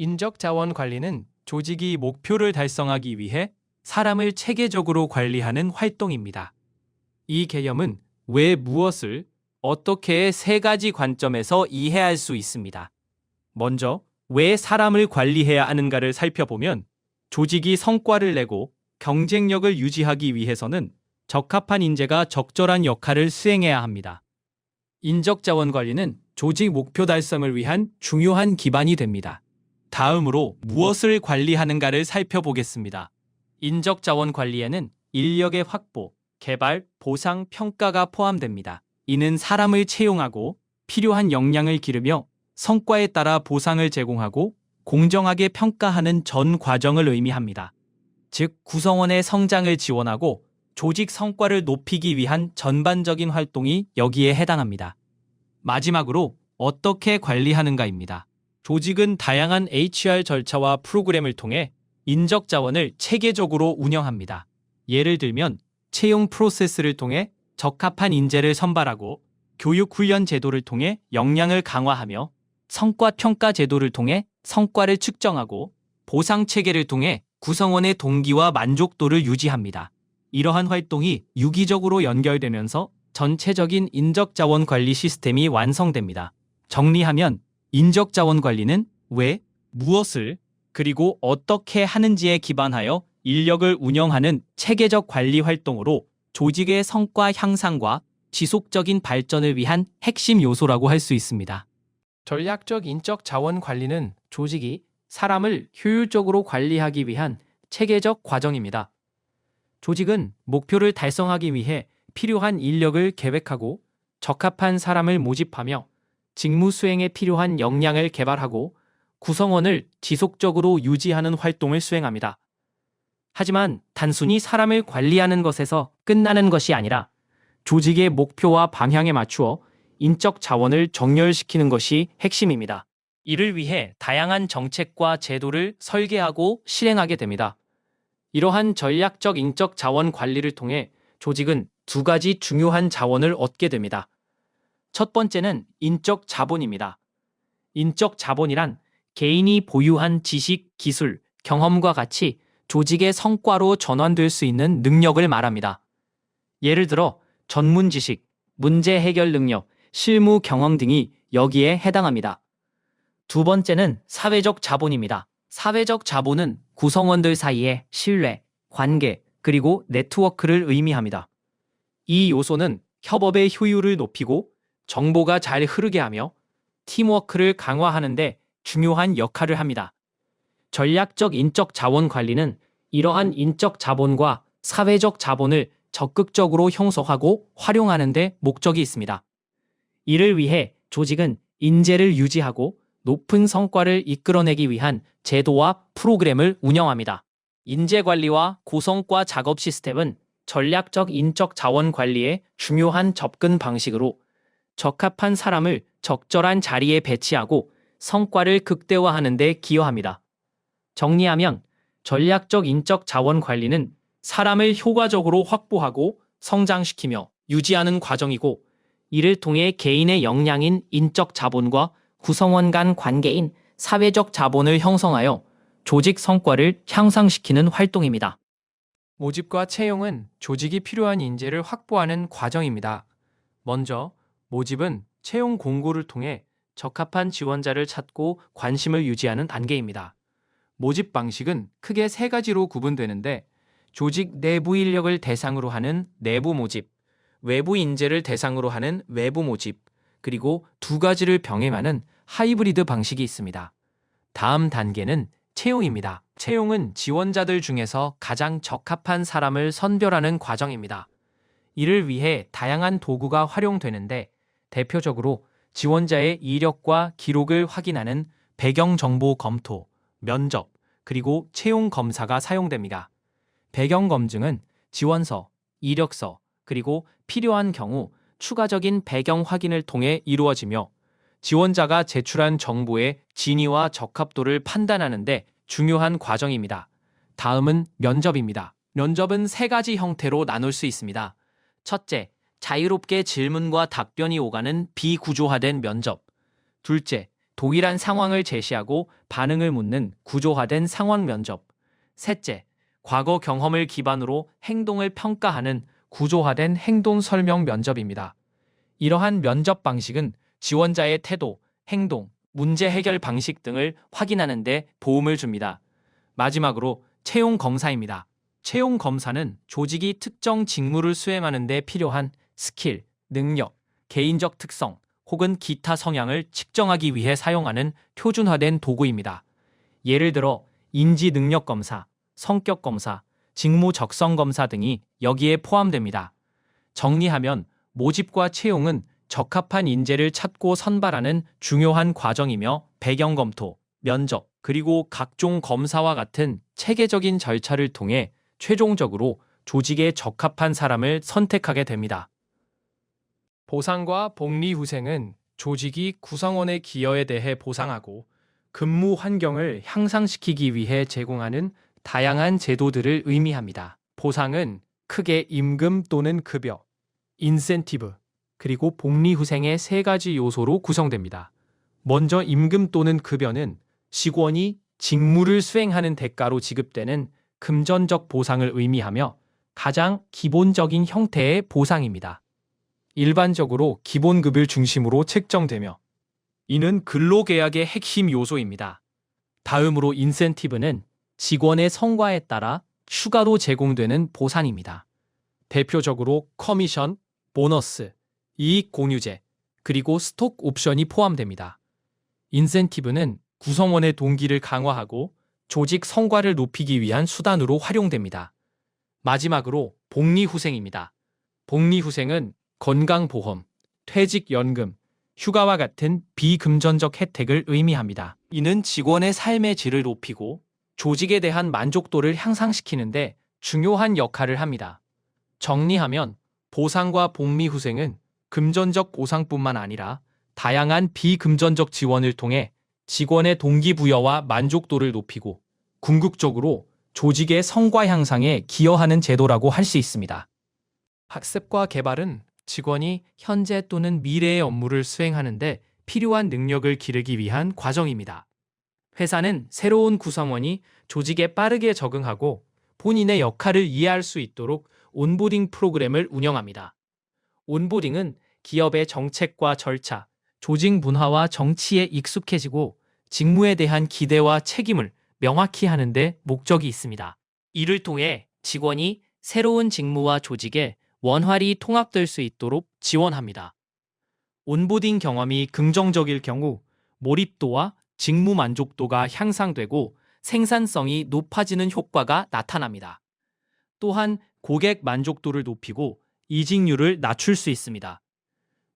인적 자원 관리는 조직이 목표를 달성하기 위해 사람을 체계적으로 관리하는 활동입니다. 이 개념은 왜 무엇을 어떻게의 세 가지 관점에서 이해할 수 있습니다. 먼저 왜 사람을 관리해야 하는가를 살펴보면 조직이 성과를 내고 경쟁력을 유지하기 위해서는 적합한 인재가 적절한 역할을 수행해야 합니다. 인적 자원 관리는 조직 목표 달성을 위한 중요한 기반이 됩니다. 다음으로 무엇을 관리하는가를 살펴보겠습니다. 인적 자원 관리에는 인력의 확보, 개발, 보상, 평가가 포함됩니다. 이는 사람을 채용하고 필요한 역량을 기르며 성과에 따라 보상을 제공하고 공정하게 평가하는 전 과정을 의미합니다. 즉, 구성원의 성장을 지원하고 조직 성과를 높이기 위한 전반적인 활동이 여기에 해당합니다. 마지막으로 어떻게 관리하는가입니다. 조직은 다양한 HR 절차와 프로그램을 통해 인적 자원을 체계적으로 운영합니다. 예를 들면 채용 프로세스를 통해 적합한 인재를 선발하고 교육 훈련 제도를 통해 역량을 강화하며 성과 평가 제도를 통해 성과를 측정하고 보상 체계를 통해 구성원의 동기와 만족도를 유지합니다. 이러한 활동이 유기적으로 연결되면서 전체적인 인적 자원 관리 시스템이 완성됩니다. 정리하면 인적 자원 관리는 왜, 무엇을, 그리고 어떻게 하는지에 기반하여 인력을 운영하는 체계적 관리 활동으로 조직의 성과 향상과 지속적인 발전을 위한 핵심 요소라고 할 수 있습니다. 전략적 인적 자원 관리는 조직이 사람을 효율적으로 관리하기 위한 체계적 과정입니다. 조직은 목표를 달성하기 위해 필요한 인력을 계획하고 적합한 사람을 모집하며 직무 수행에 필요한 역량을 개발하고 구성원을 지속적으로 유지하는 활동을 수행합니다. 하지만 단순히 사람을 관리하는 것에서 끝나는 것이 아니라 조직의 목표와 방향에 맞추어 인적 자원을 정렬시키는 것이 핵심입니다. 이를 위해 다양한 정책과 제도를 설계하고 실행하게 됩니다. 이러한 전략적 인적 자원 관리를 통해 조직은 두 가지 중요한 자원을 얻게 됩니다. 첫 번째는 인적 자본입니다. 인적 자본이란 개인이 보유한 지식, 기술, 경험과 같이 조직의 성과로 전환될 수 있는 능력을 말합니다. 예를 들어 전문 지식, 문제 해결 능력, 실무 경험 등이 여기에 해당합니다. 두 번째는 사회적 자본입니다. 사회적 자본은 구성원들 사이의 신뢰, 관계, 그리고 네트워크를 의미합니다. 이 요소는 협업의 효율을 높이고 정보가 잘 흐르게 하며 팀워크를 강화하는 데 중요한 역할을 합니다. 전략적 인적 자원 관리는 이러한 인적 자본과 사회적 자본을 적극적으로 형성하고 활용하는 데 목적이 있습니다. 이를 위해 조직은 인재를 유지하고 높은 성과를 이끌어내기 위한 제도와 프로그램을 운영합니다. 인재 관리와 고성과 작업 시스템은 전략적 인적 자원 관리의 중요한 접근 방식으로 적합한 사람을 적절한 자리에 배치하고 성과를 극대화하는 데 기여합니다. 정리하면 전략적 인적 자원 관리는 사람을 효과적으로 확보하고 성장시키며 유지하는 과정이고, 이를 통해 개인의 역량인 인적 자본과 구성원 간 관계인 사회적 자본을 형성하여 조직 성과를 향상시키는 활동입니다. 모집과 채용은 조직이 필요한 인재를 확보하는 과정입니다. 먼저 모집은 채용 공고를 통해 적합한 지원자를 찾고 관심을 유지하는 단계입니다. 모집 방식은 크게 세 가지로 구분되는데, 조직 내부 인력을 대상으로 하는 내부 모집, 외부 인재를 대상으로 하는 외부 모집, 그리고 두 가지를 병행하는 하이브리드 방식이 있습니다. 다음 단계는 채용입니다. 채용은 지원자들 중에서 가장 적합한 사람을 선별하는 과정입니다. 이를 위해 다양한 도구가 활용되는데, 대표적으로 지원자의 이력과 기록을 확인하는 배경 정보 검토, 면접, 그리고 채용 검사가 사용됩니다. 배경 검증은 지원서, 이력서, 그리고 필요한 경우 추가적인 배경 확인을 통해 이루어지며, 지원자가 제출한 정보의 진위와 적합도를 판단하는 데 중요한 과정입니다. 다음은 면접입니다. 면접은 세 가지 형태로 나눌 수 있습니다. 첫째, 자유롭게 질문과 답변이 오가는 비구조화된 면접. 둘째, 동일한 상황을 제시하고 반응을 묻는 구조화된 상황 면접. 셋째, 과거 경험을 기반으로 행동을 평가하는 구조화된 행동 설명 면접입니다. 이러한 면접 방식은 지원자의 태도, 행동, 문제 해결 방식 등을 확인하는 데 도움을 줍니다. 마지막으로 채용 검사입니다. 채용 검사는 조직이 특정 직무를 수행하는 데 필요한 스킬, 능력, 개인적 특성 혹은 기타 성향을 측정하기 위해 사용하는 표준화된 도구입니다. 예를 들어 인지 능력 검사, 성격 검사, 직무 적성 검사 등이 여기에 포함됩니다. 정리하면 모집과 채용은 적합한 인재를 찾고 선발하는 중요한 과정이며 배경 검토, 면접, 그리고 각종 검사와 같은 체계적인 절차를 통해 최종적으로 조직에 적합한 사람을 선택하게 됩니다. 보상과 복리 후생은 조직이 구성원의 기여에 대해 보상하고 근무 환경을 향상시키기 위해 제공하는 다양한 제도들을 의미합니다. 보상은 크게 임금 또는 급여, 인센티브, 그리고 복리 후생의 세 가지 요소로 구성됩니다. 먼저 임금 또는 급여는 직원이 직무를 수행하는 대가로 지급되는 금전적 보상을 의미하며 가장 기본적인 형태의 보상입니다. 일반적으로 기본급을 중심으로 책정되며 이는 근로계약의 핵심 요소입니다. 다음으로 인센티브는 직원의 성과에 따라 추가로 제공되는 보상입니다. 대표적으로 커미션, 보너스, 이익 공유제, 그리고 스톡 옵션이 포함됩니다. 인센티브는 구성원의 동기를 강화하고 조직 성과를 높이기 위한 수단으로 활용됩니다. 마지막으로 복리후생입니다. 복리후생은 건강보험, 퇴직연금, 휴가와 같은 비금전적 혜택을 의미합니다. 이는 직원의 삶의 질을 높이고 조직에 대한 만족도를 향상시키는데 중요한 역할을 합니다. 정리하면 보상과 복리후생은 금전적 보상뿐만 아니라 다양한 비금전적 지원을 통해 직원의 동기부여와 만족도를 높이고 궁극적으로 조직의 성과 향상에 기여하는 제도라고 할 수 있습니다. 학습과 개발은 직원이 현재 또는 미래의 업무를 수행하는데 필요한 능력을 기르기 위한 과정입니다. 회사는 새로운 구성원이 조직에 빠르게 적응하고 본인의 역할을 이해할 수 있도록 온보딩 프로그램을 운영합니다. 온보딩은 기업의 정책과 절차, 조직 문화와 정치에 익숙해지고 직무에 대한 기대와 책임을 명확히 하는 데 목적이 있습니다. 이를 통해 직원이 새로운 직무와 조직에 원활히 통합될 수 있도록 지원합니다. 온보딩 경험이 긍정적일 경우 몰입도와 직무 만족도가 향상되고 생산성이 높아지는 효과가 나타납니다. 또한 고객 만족도를 높이고 이직률을 낮출 수 있습니다.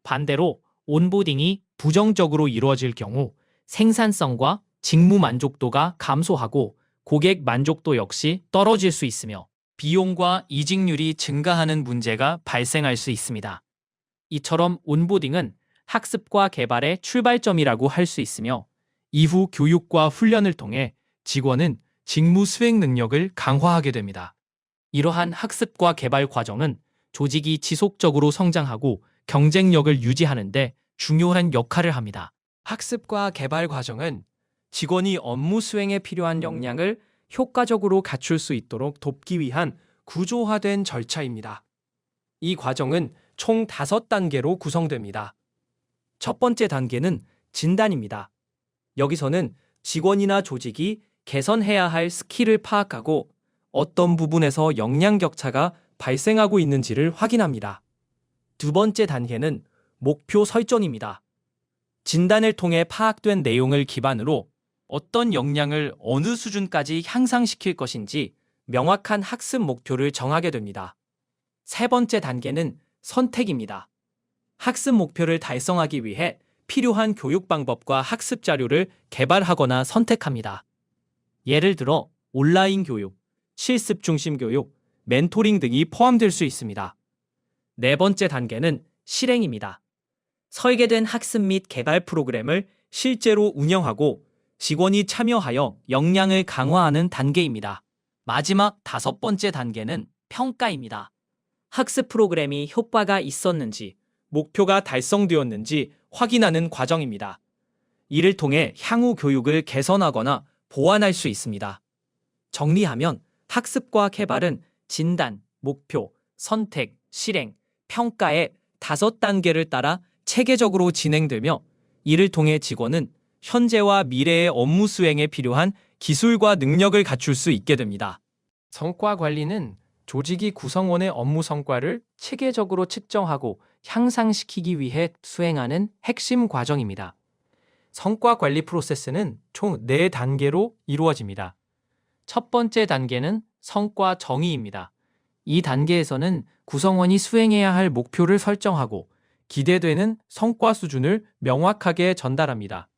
반대로 온보딩이 부정적으로 이루어질 경우 생산성과 직무 만족도가 감소하고 고객 만족도 역시 떨어질 수 있으며 비용과 이직률이 증가하는 문제가 발생할 수 있습니다. 이처럼 온보딩은 학습과 개발의 출발점이라고 할 수 있으며 이후 교육과 훈련을 통해 직원은 직무 수행 능력을 강화하게 됩니다. 이러한 학습과 개발 과정은 조직이 지속적으로 성장하고 경쟁력을 유지하는 데 중요한 역할을 합니다. 학습과 개발 과정은 직원이 업무 수행에 필요한 역량을 효과적으로 갖출 수 있도록 돕기 위한 구조화된 절차입니다. 이 과정은 총 5단계로 구성됩니다. 첫 번째 단계는 진단입니다. 여기서는 직원이나 조직이 개선해야 할 스킬을 파악하고 어떤 부분에서 역량 격차가 발생하고 있는지를 확인합니다. 두 번째 단계는 목표 설정입니다. 진단을 통해 파악된 내용을 기반으로 어떤 역량을 어느 수준까지 향상시킬 것인지 명확한 학습 목표를 정하게 됩니다. 세 번째 단계는 선택입니다. 학습 목표를 달성하기 위해 필요한 교육 방법과 학습 자료를 개발하거나 선택합니다. 예를 들어 온라인 교육, 실습 중심 교육, 멘토링 등이 포함될 수 있습니다. 네 번째 단계는 실행입니다. 설계된 학습 및 개발 프로그램을 실제로 운영하고 직원이 참여하여 역량을 강화하는 단계입니다. 마지막 5번째 단계는 평가입니다. 학습 프로그램이 효과가 있었는지, 목표가 달성되었는지 확인하는 과정입니다. 이를 통해 향후 교육을 개선하거나 보완할 수 있습니다. 정리하면 학습과 개발은 진단, 목표, 선택, 실행, 평가의 5단계를 따라 체계적으로 진행되며 이를 통해 직원은 현재와 미래의 업무 수행에 필요한 기술과 능력을 갖출 수 있게 됩니다. 성과 관리는 조직이 구성원의 업무 성과를 체계적으로 측정하고 향상시키기 위해 수행하는 핵심 과정입니다. 성과 관리 프로세스는 총 4단계로 이루어집니다. 첫 번째 단계는 성과 정의입니다. 이 단계에서는 구성원이 수행해야 할 목표를 설정하고 기대되는 성과 수준을 명확하게 전달합니다.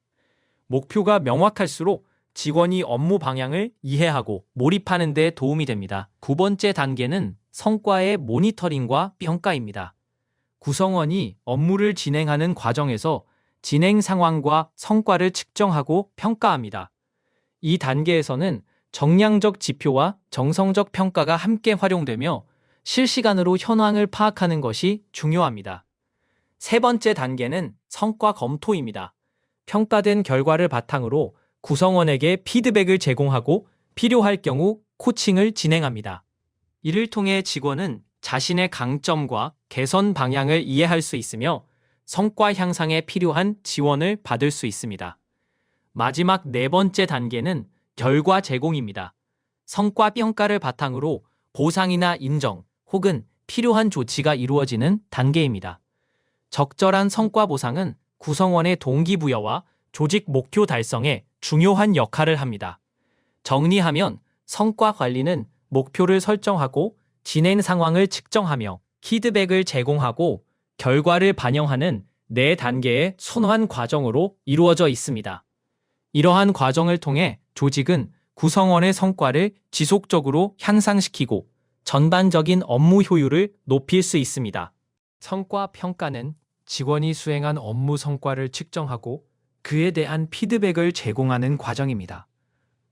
목표가 명확할수록 직원이 업무 방향을 이해하고 몰입하는 데 도움이 됩니다. 두 번째 단계는 성과의 모니터링과 평가입니다. 구성원이 업무를 진행하는 과정에서 진행 상황과 성과를 측정하고 평가합니다. 이 단계에서는 정량적 지표와 정성적 평가가 함께 활용되며 실시간으로 현황을 파악하는 것이 중요합니다. 세 번째 단계는 성과 검토입니다. 평가된 결과를 바탕으로 구성원에게 피드백을 제공하고 필요할 경우 코칭을 진행합니다. 이를 통해 직원은 자신의 강점과 개선 방향을 이해할 수 있으며 성과 향상에 필요한 지원을 받을 수 있습니다. 마지막 4번째 단계는 결과 제공입니다. 성과 평가를 바탕으로 보상이나 인정 혹은 필요한 조치가 이루어지는 단계입니다. 적절한 성과 보상은 구성원의 동기부여와 조직 목표 달성에 중요한 역할을 합니다. 정리하면 성과 관리는 목표를 설정하고 진행 상황을 측정하며 피드백을 제공하고 결과를 반영하는 4단계의 순환 과정으로 이루어져 있습니다. 이러한 과정을 통해 조직은 구성원의 성과를 지속적으로 향상시키고 전반적인 업무 효율을 높일 수 있습니다. 성과 평가는 직원이 수행한 업무 성과를 측정하고 그에 대한 피드백을 제공하는 과정입니다.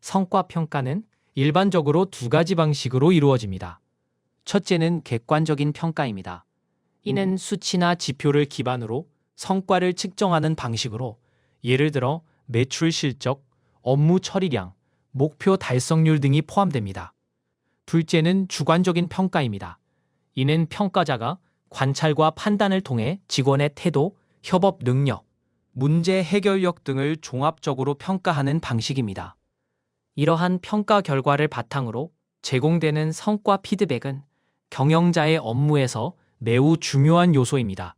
성과 평가는 일반적으로 2가지 방식으로 이루어집니다. 첫째는 객관적인 평가입니다. 이는 수치나 지표를 기반으로 성과를 측정하는 방식으로 예를 들어 매출 실적, 업무 처리량, 목표 달성률 등이 포함됩니다. 둘째는 주관적인 평가입니다. 이는 평가자가 관찰과 판단을 통해 직원의 태도, 협업 능력, 문제 해결력 등을 종합적으로 평가하는 방식입니다. 이러한 평가 결과를 바탕으로 제공되는 성과 피드백은 경영자의 업무에서 매우 중요한 요소입니다.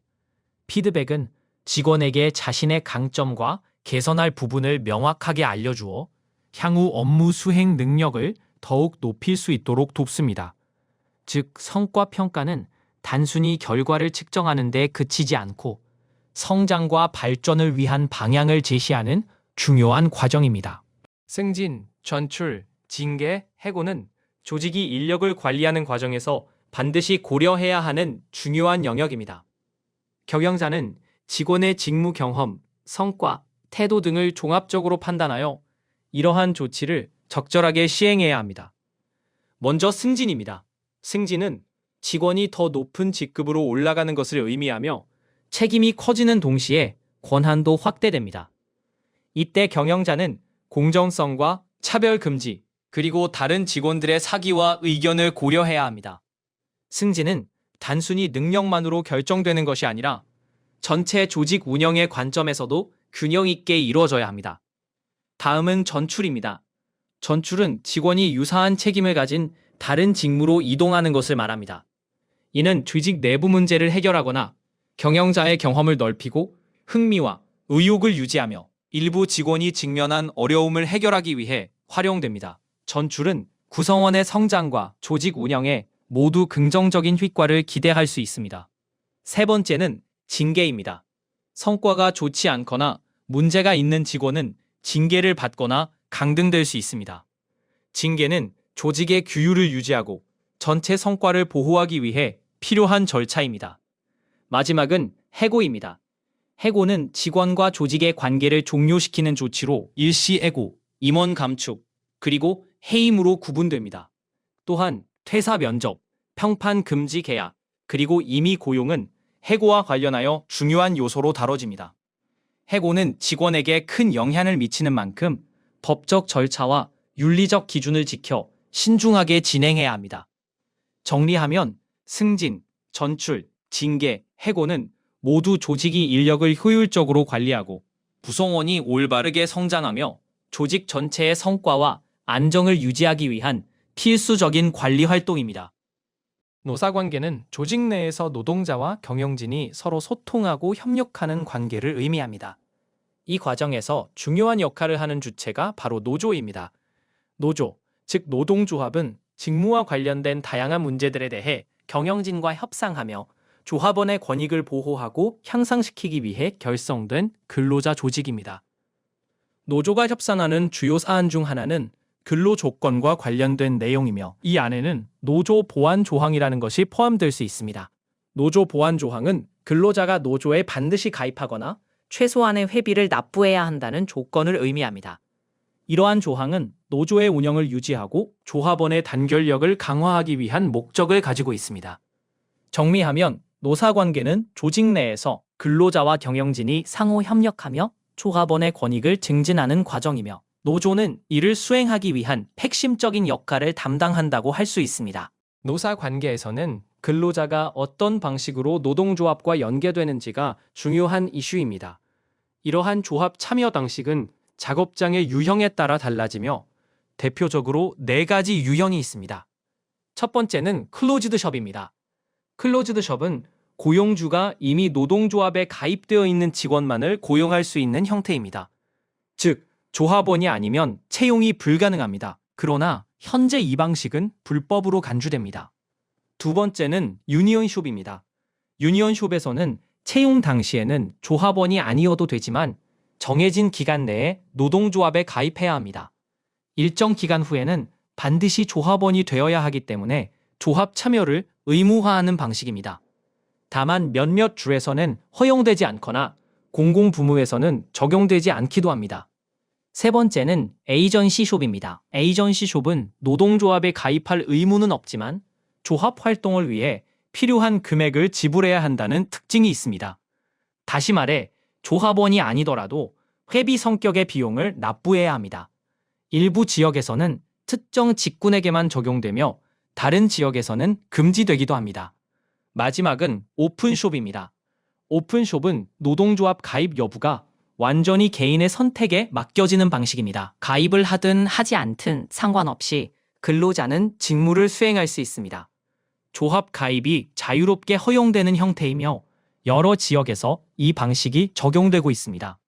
피드백은 직원에게 자신의 강점과 개선할 부분을 명확하게 알려주어 향후 업무 수행 능력을 더욱 높일 수 있도록 돕습니다. 즉, 성과 평가는 단순히 결과를 측정하는 데 그치지 않고 성장과 발전을 위한 방향을 제시하는 중요한 과정입니다. 승진, 전출, 징계, 해고는 조직이 인력을 관리하는 과정에서 반드시 고려해야 하는 중요한 영역입니다. 경영자는 직원의 직무 경험, 성과, 태도 등을 종합적으로 판단하여 이러한 조치를 적절하게 시행해야 합니다. 먼저 승진입니다. 승진은 직원이 더 높은 직급으로 올라가는 것을 의미하며 책임이 커지는 동시에 권한도 확대됩니다. 이때 경영자는 공정성과 차별 금지, 그리고 다른 직원들의 사기와 의견을 고려해야 합니다. 승진은 단순히 능력만으로 결정되는 것이 아니라 전체 조직 운영의 관점에서도 균형 있게 이루어져야 합니다. 다음은 전출입니다. 전출은 직원이 유사한 책임을 가진 다른 직무로 이동하는 것을 말합니다. 이는 조직 내부 문제를 해결하거나 경영자의 경험을 넓히고 흥미와 의욕을 유지하며 일부 직원이 직면한 어려움을 해결하기 위해 활용됩니다. 전출은 구성원의 성장과 조직 운영에 모두 긍정적인 효과를 기대할 수 있습니다. 세 번째는 징계입니다. 성과가 좋지 않거나 문제가 있는 직원은 징계를 받거나 강등될 수 있습니다. 징계는 조직의 규율을 유지하고 전체 성과를 보호하기 위해 필요한 절차입니다. 마지막은 해고입니다. 해고는 직원과 조직의 관계를 종료시키는 조치로 일시해고, 임원 감축, 그리고 해임으로 구분됩니다. 또한 퇴사 면접, 평판 금지 계약, 그리고 임의 고용은 해고와 관련하여 중요한 요소로 다뤄집니다. 해고는 직원에게 큰 영향을 미치는 만큼 법적 절차와 윤리적 기준을 지켜 신중하게 진행해야 합니다. 정리하면 승진, 전출, 징계, 해고는 모두 조직이 인력을 효율적으로 관리하고 구성원이 올바르게 성장하며 조직 전체의 성과와 안정을 유지하기 위한 필수적인 관리 활동입니다. 노사관계는 조직 내에서 노동자와 경영진이 서로 소통하고 협력하는 관계를 의미합니다. 이 과정에서 중요한 역할을 하는 주체가 바로 노조입니다. 노조, 즉 노동조합은 직무와 관련된 다양한 문제들에 대해 경영진과 협상하며 조합원의 권익을 보호하고 향상시키기 위해 결성된 근로자 조직입니다. 노조가 협상하는 주요 사안 중 하나는 근로 조건과 관련된 내용이며 이 안에는 노조 보완 조항이라는 것이 포함될 수 있습니다. 노조 보완 조항은 근로자가 노조에 반드시 가입하거나 최소한의 회비를 납부해야 한다는 조건을 의미합니다. 이러한 조항은 노조의 운영을 유지하고 조합원의 단결력을 강화하기 위한 목적을 가지고 있습니다. 정리하면 노사관계는 조직 내에서 근로자와 경영진이 상호 협력하며 조합원의 권익을 증진하는 과정이며 노조는 이를 수행하기 위한 핵심적인 역할을 담당한다고 할 수 있습니다. 노사 관계에서는 근로자가 어떤 방식으로 노동조합과 연계되는지가 중요한 이슈입니다. 이러한 조합 참여 방식은 작업장의 유형에 따라 달라지며 대표적으로 4가지 유형이 있습니다. 첫 번째는 클로즈드 숍입니다. 클로즈드 숍은 고용주가 이미 노동조합에 가입되어 있는 직원만을 고용할 수 있는 형태입니다. 즉, 조합원이 아니면 채용이 불가능합니다. 그러나 현재 이 방식은 불법으로 간주됩니다. 두 번째는 유니온숍입니다. 유니온숍에서는 채용 당시에는 조합원이 아니어도 되지만 정해진 기간 내에 노동조합에 가입해야 합니다. 일정 기간 후에는 반드시 조합원이 되어야 하기 때문에 조합 참여를 의무화하는 방식입니다. 다만 몇몇 주에서는 허용되지 않거나 공공부문에서는 적용되지 않기도 합니다. 세 번째는 에이전시 숍입니다. 에이전시 숍은 노동조합에 가입할 의무는 없지만 조합 활동을 위해 필요한 금액을 지불해야 한다는 특징이 있습니다. 다시 말해 조합원이 아니더라도 회비 성격의 비용을 납부해야 합니다. 일부 지역에서는 특정 직군에게만 적용되며 다른 지역에서는 금지되기도 합니다. 마지막은 오픈숍입니다. 오픈숍은 노동조합 가입 여부가 완전히 개인의 선택에 맡겨지는 방식입니다. 가입을 하든 하지 않든 상관없이 근로자는 직무를 수행할 수 있습니다. 조합 가입이 자유롭게 허용되는 형태이며 여러 지역에서 이 방식이 적용되고 있습니다.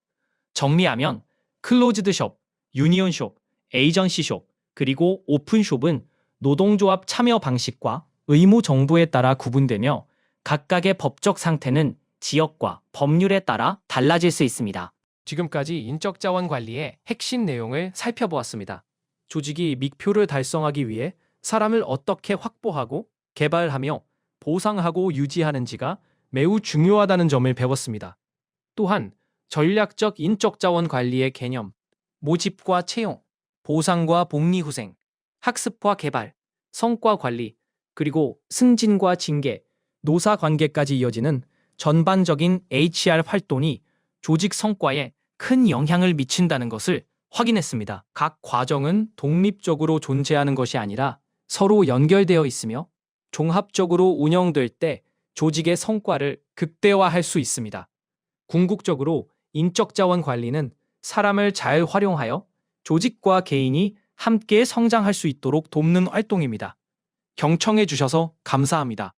정리하면 클로즈드숍, 유니온숍, 에이전시숍, 그리고 오픈숍은 노동조합 참여 방식과 의무 정부에 따라 구분되며 각각의 법적 상태는 지역과 법률에 따라 달라질 수 있습니다. 지금까지 인적자원 관리의 핵심 내용을 살펴보았습니다. 조직이 목표를 달성하기 위해 사람을 어떻게 확보하고 개발하며 보상하고 유지하는지가 매우 중요하다는 점을 배웠습니다. 또한 전략적 인적자원 관리의 개념, 모집과 채용, 보상과 복리후생, 학습과 개발, 성과 관리, 그리고 승진과 징계, 노사 관계까지 이어지는 전반적인 HR 활동이 조직 성과에 큰 영향을 미친다는 것을 확인했습니다. 각 과정은 독립적으로 존재하는 것이 아니라 서로 연결되어 있으며 종합적으로 운영될 때 조직의 성과를 극대화할 수 있습니다. 궁극적으로 인적자원 관리는 사람을 잘 활용하여 조직과 개인이 함께 성장할 수 있도록 돕는 활동입니다. 경청해 주셔서 감사합니다.